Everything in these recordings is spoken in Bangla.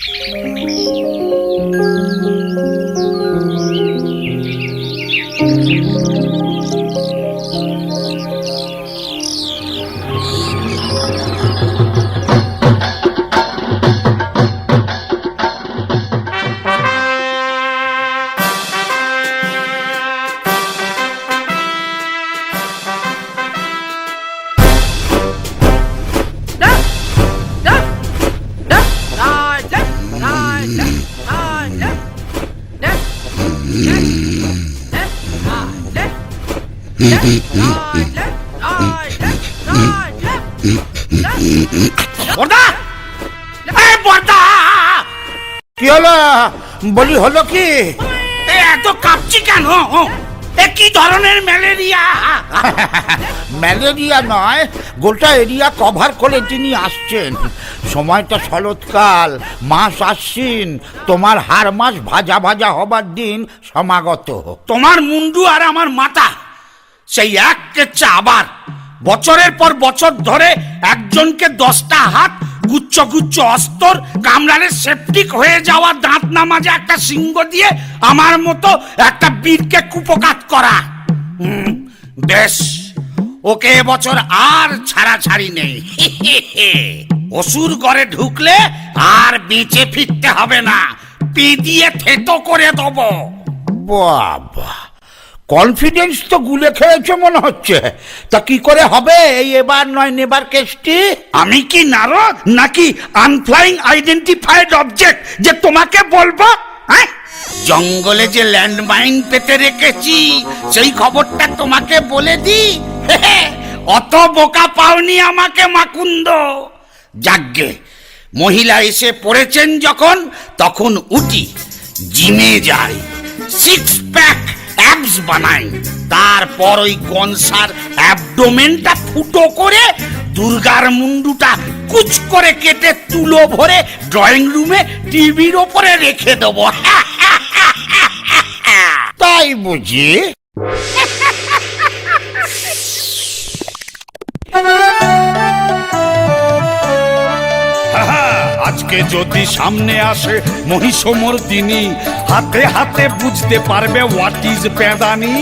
কি হলো বলি, হলো কি? এত কাঁপছি কেন? কি ধরনের ম্যালেরিয়া? ম্যালেরিয়া নয়, গোটা এরিয়া কভার করে তিনি আসছেন। সময়টা শরৎকাল, মাস আশ্বিন, তোমার হাড় মাস ভাজা ভাজা হবার দিন সমাগত। তোমার মুন্ডু আর আমার মাথা সেই এক কেচ্ছা। আবার বছরের পর বছর ধরে একজনকে 10টা হাত, গুচ্ছ গুচ্ছ অস্তর, কামড়ালে সেপটিক হয়ে যাওয়া দাঁত না মাজা একটা সিংহ দিয়ে আমার মতো একটা বীরকে কুপকাত করা। বেশ, ওকে এবছর আর ছাড়াছাড়ি নেই। অসুর ঘরে ঢুকলে আর বেঁচে ফিরতে হবে না, পি দিয়ে থেতো করে দেবো। বাবা, কনফিডেন্স তো গুলে খেয়েছে মনে হচ্ছে। তা কি করে হবে এই এবার নয় নেবার কেসটি? আমি কি নারদ নাকি আনফ্লাইং আইডেন্টিফাইড অবজেক্ট যে তোমাকে বলবো? হ্যাঁ, জঙ্গলে যে ল্যান্ডমাইন পেতে রেখেছি সেই খবরটা তোমাকে বলে দি। অত বোকা পাওনি আমাকে মাকুন্দ। যাগ্গে, মহিলা এসে পড়েছেন যখন, তখন উঠি, জিমে যাই, 6 প্যাক অ্যাবস বানাই, তারপর ওই কনসার অ্যাবডোমেনটা ফুটো করে দুর্গার মুন্ডুটা কুচ করে কেটে তুলো ভরে ড্রয়িং রুমে টিভির ওপরে রেখে দেবো। তাই বুঝি? আজকে যদি সামনে আসে মহিষমর্দিনী, হাতে হাতে বুঝতে পারবে হোয়াট ইজ পেদানি।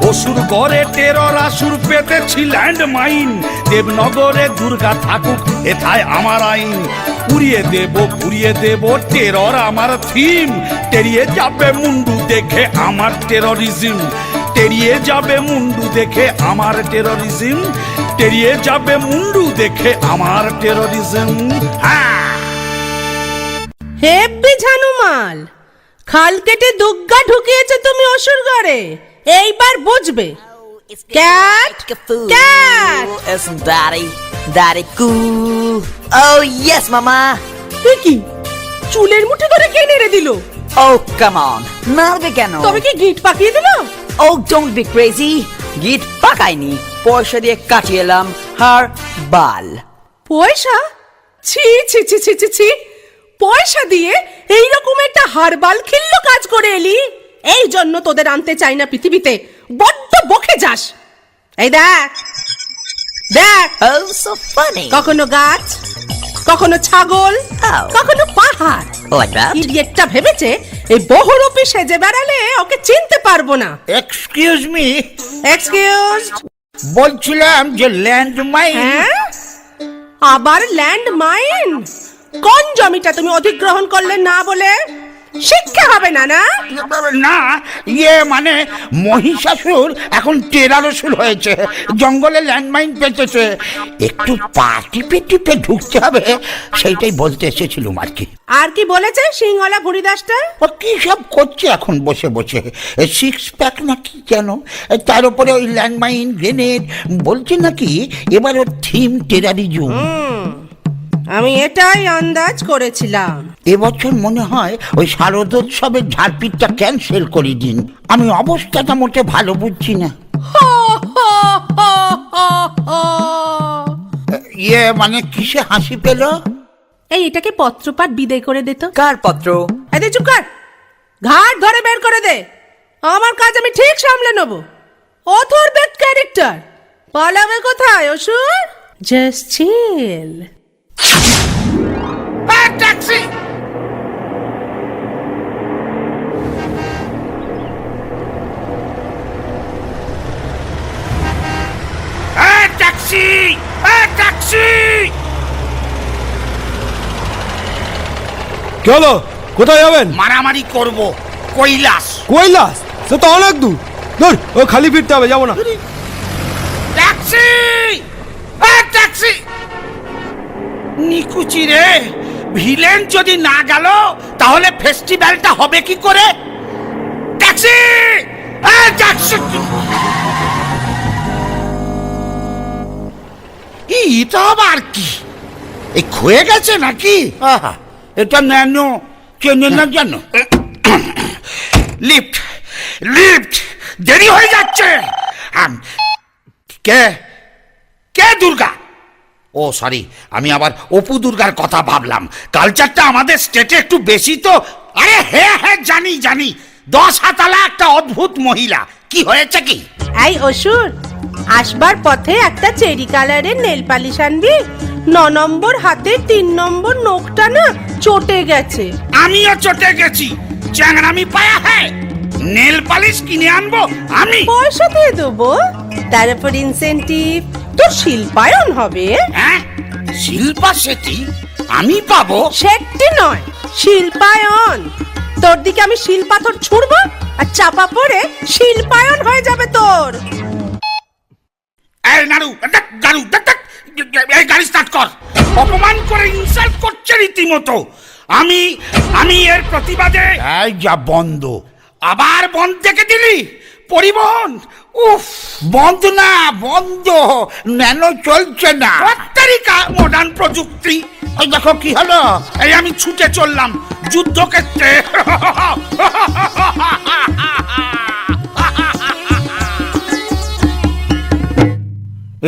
অসুর গড়ে টেরর আসুর পেতেছি ল্যান্ড মাইন, দেবনগরে দুর্গা থাকুক এথায় আমার আইন। পুড়িয়ে দেব টেরর আমার থিম, টেরিয়ে যাবে মুন্ডু দেখে আমার টেররিজম, টেরিয়ে যাবে মুন্ডু দেখে আমার টেররিজম, টেরিয়ে যাবে মুন্ডু দেখে আমার টেররিজম। হ্যাঁ, হেব্বি ঝানুমাল, খাল কেটে দুগ্গা ঢুকিয়েছে তুমি অসুর ঘরে, এইবার বুঝবে। Cat cat, Daddy cool. Oh yes, mama. কি চুলের মুঠি করে কে নেড়ে দিল? Oh come on, নাড়বে কেন? তবে কি গিট পাকিয়ে দিল? Oh don't be crazy. গিট পাকাইনি, পয়সা দিয়ে কাটিয়ে এলাম হার বাল। পয়সা? ছি ছি ছি ছি ছি ছি, পয়সা দিয়ে এইরকম একটা হারবাল খিল্ল কাজ করে এলি। এই জন্য তোদের আনতে চাই না পৃথিবীতে, বড্ড বকে যাস। এই দেখ দেখ, Oh so funny. কখনো গাছ, কখনো ছাগল, Oh. কখনো পাহাড়। Like that? ইডিয়েটটা ভেবেছে এই বহুরূপী সেজে বেড়ালে ওকে চিনতে পারবো না। Excuse me, excuse? বলছিলাম যে ল্যান্ডমাইন। হ্যাঁ, আবার ল্যান্ড মাইন? কোন জমিটা তুমি অধিগ্রহণ করলে না বলে? শিক্ষা হবে না না? না, ইয়ে মানে মহিষাসুর এখন টেরারসুর হয়েছে, জঙ্গলে ল্যান্ডমাইন পেতেছে, একটু পা টিপে টিপে ঢুকতে হবে, সেইটাই বলতে এসেছিলাম আর কি। আর কি বলেছে সিংহলা ভুড়িদাসটা? ও কি সব করছে এখন বসে বসে, 6 প্যাক নাকি যেন, তার উপরে ওই ল্যান্ডমাইন, গ্রেনেড, বলছে নাকি এবার ওর থিম টেরারিজম। আমি এটাই আন্দাজ করেছিলাম। এবছর মনে হয় ওই শারদোৎসবের ঝাড়পিটটা ক্যান্সেল করে দিন, আমি অবস্থাটা মোটে ভালো বুঝছি না। ইয়ে মানে কিসে হাসি পেল? এই এটাকে পত্রপাঠ বিদায় করে দে তো। কার পত্র? এই দে, চুপ কর, ঘাট ধরে বের করে দে। আমার কাজ আমি ঠিক সামলে নেব। অথর বেড ক্যারেক্টার পালাবে কোথায় অসুর? Just chill. Taxi taxi, taxi. কি হলো, কোথায় যাবেন? মারামারি করব, কৈলাস। কৈলাস? সে তো অনেক দূর। ধর, ও খালি ফিরতে হবে, যাবো না। Taxi, taxi. নিকুচি রে, ভিলেন যদি না গেল তাহলে ফেস্টিভ্যালটা হবে কি করে? Taxi, taxi. এটা আবার কি? এই ক্ষয়ে গেছে নাকি? আহা, এটা ন্যানো, চেনে না জানো? লিফট, লিফট, দেরি হয়ে যাচ্ছে। কে কে দুর্গা? ও সরি, আমি আবার অপু দুর্গার কথা ভাবলাম। কালচারটা আমাদের স্টেটে একটু বেশি তো। আরে হ্যাঁ হ্যাঁ, জানি জানি, 10 হাতালা একটা অদ্ভুত মহিলা। কি হয়েছে কি? এই অসুর, আসবার পথে একটা চেরি কালারের নেল পালিশ আনবি। 9 নম্বর হাতের 3 নম্বর নখটা না চটে গেছে। আমিও চটে গেছি। চ্যাংড়ামি পায়া হ্যাঁ, নেল পালিশ কিনে আনবো আমি। পয়সা দিয়ে দেবো, তার উপর ইনসেন্টিভ তোর শিল্পায়ন হবে। হ্যাঁ, শিল্পা শেঠি আমি পাবো? সেটি নয়, শিল্পায়ন। তোর দিকে আমি শিল পাথর ছুড়বো আর চাপা পড়ে শিল্পায়ন হয়ে যাবে তোর। এই নাড়ু, গাড়ু, এই গাড়ি স্টার্ট কর। অপমান করে ইনসাল্ট করছে রীতিমতো। আমি এর প্রতিবাদে। এই যা বন্ধ। আবার বন্ধ থেকে দিলি পরিবহন? উফ, বন্ধ না, বন্ধ। ন্যানো চলছে না। তারিকা মডার্ন প্রযুক্তি। এই দেখো কি হলো। এই আমি ছুটে চললাম যুদ্ধক্ষেত্রে।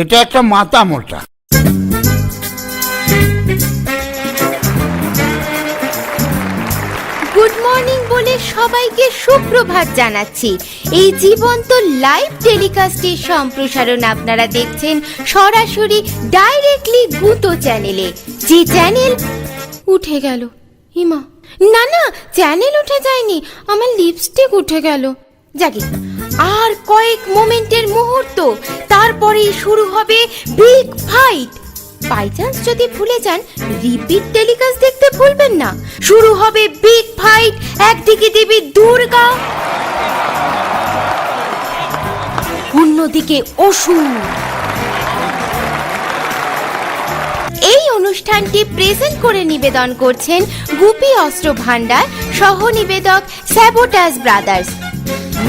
এটা একটা মাথা মোটা। গুড মর্নিং বলে সবাইকে সুপ্রভাত জানাচ্ছি। এই জীবন্ত লাইভ টেলিকাস্টের সম্প্রসারণ আপনারা দেখছেন সরাসরি ডাইরেক্টলি গুতো চ্যানেলে। যে চ্যানেল উঠে গেল, হিমা না না, চ্যানেল উঠে যায়নি, আমার লিপস্টিক উঠে গেল। যাকে আর কয়েক মোমেন্টের মুহূর্ত, তারপরেই শুরু হবে বিগ ফাইট। বাই চান্স যদি ভুলে যান, রিপিট টেলিকাস্ট দেখতে ভুলবেন না। শুরু হবে বিগ ফাইট। একদিকে দেবী দুর্গা, অন্যদিকে অসুর। এই অনুষ্ঠানটি প্রেজেন্ট করে নিবেদন করছেন গুপি অস্ত্র ভান্ডার, সহ নিবেদক স্যাবোটাস ব্রাদার্স।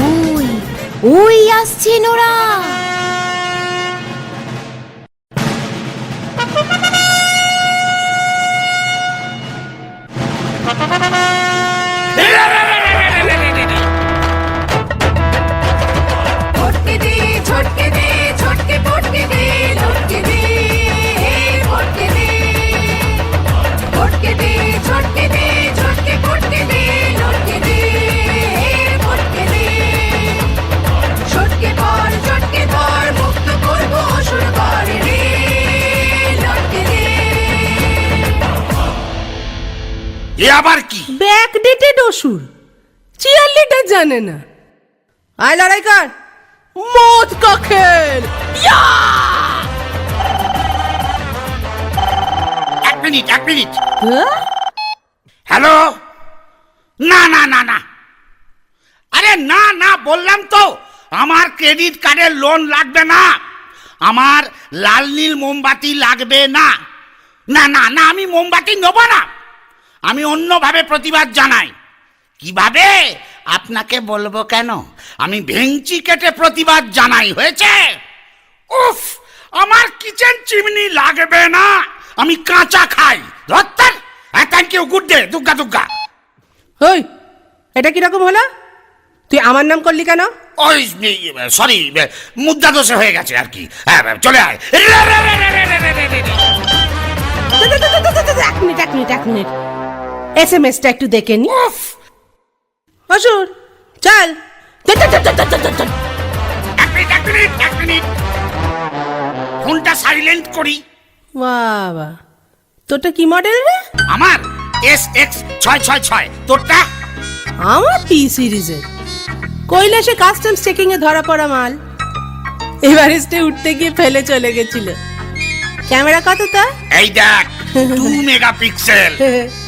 ওই ওই আসছেন ওরা। छोटके दे छोटके दे छोटके पोटके दे लोटके दे पोटके दे छोटके दे छोटके दे छोटके पोटके दे लोटके दे पोटके दे छोटके पर मुक्त करबो असुर করে রে লোটকে দে। এ আবার কি? ব্যাকডেটেড অসুর, চিয়ার লিডার জানে না। আয় লড়াই কর, মদ কা খেল। এক মিনিট হ্যাঁ? হ্যালো। না না না না, আরে না না বললাম তো, আমার ক্রেডিট কার্ডের লোন লাগবে না, আমার লাল নীল মোমবাতি লাগবে না। না না না, আমি মোমবাতি নেব না। আমি অন্যভাবে প্রতিবাদ জানাই। কিভাবে আপনাকে বলবো কেন? আমি ভেঙচি কেটে প্রতিবাদ জানাই, হয়েছে? উফ, আমার কিচেন চিমনি লাগবে না, আমি কাঁচা খাই। ধত্তার, thank you, good day, Durga Durga. ওই, এটা কিরকম হলো? তুই আমার নাম করলি কেন? ওই সরি, মুদ্রা দোষে হয়ে গেছে আর কি। হ্যাঁ, চলে আয়। এক মিনিট, SMS-টা একটু দেখে নি। অসুর চল। এক মিনিট, ফোনটা সাইলেন্ট করি। বাবা, তোরটা কি মডেল রে? আমার SX666। তোরটা? আমার P সিরিজের, কৈলাসে কাস্টমস চেকিং এ ধরা পড়া মাল। এভারেস্টে উঠতে গিয়ে ফেলে চলে গেছিল। ক্যামেরা কত তা? এই দেখ 2 মেগাপিক্সেল।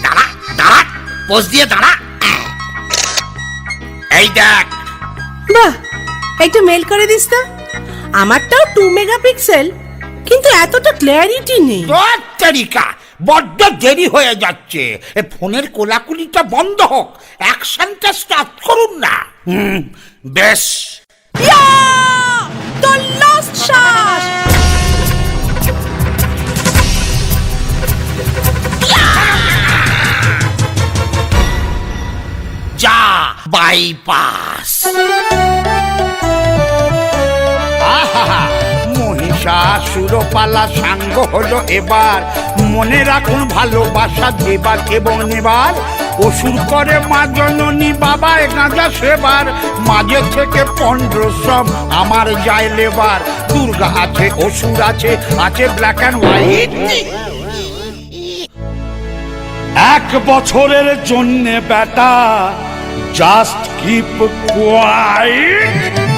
দাঁড়া দাঁড়া, পোজ দিয়ে দাঁড়া। এই দেখ। বাহ, একটু মেল করে দিস তো। আমারটাও 2 মেগাপিক্সেল, কিন্তু এতটা ক্ল্যারিটি নেই। তোর তারিকা বড্ড দেরি হয়ে যাচ্ছে, এ ফোনের কোলাকুলিটা বন্ধ হোক, অ্যাকশনটা স্টার্ট করুন না। বেশ। The last shot. যা বাইপাস। আহা, মহিষাসুরপালা সাঙ্গ হলো এবার, মনে রাখুন ভালোবাসা দেবার এবং নেবার। অসুর করে মা জননী বাবায় গাঁজা সেবার, মাঝে থেকে 15 সব আমার যায় লেবার। দুর্গা আছে, অসুর আছে, আছে ব্ল্যাক অ্যান্ড হোয়াইট। 1 বছরের জন্যে বেটা জাস্ট কিপ কোয়াইট।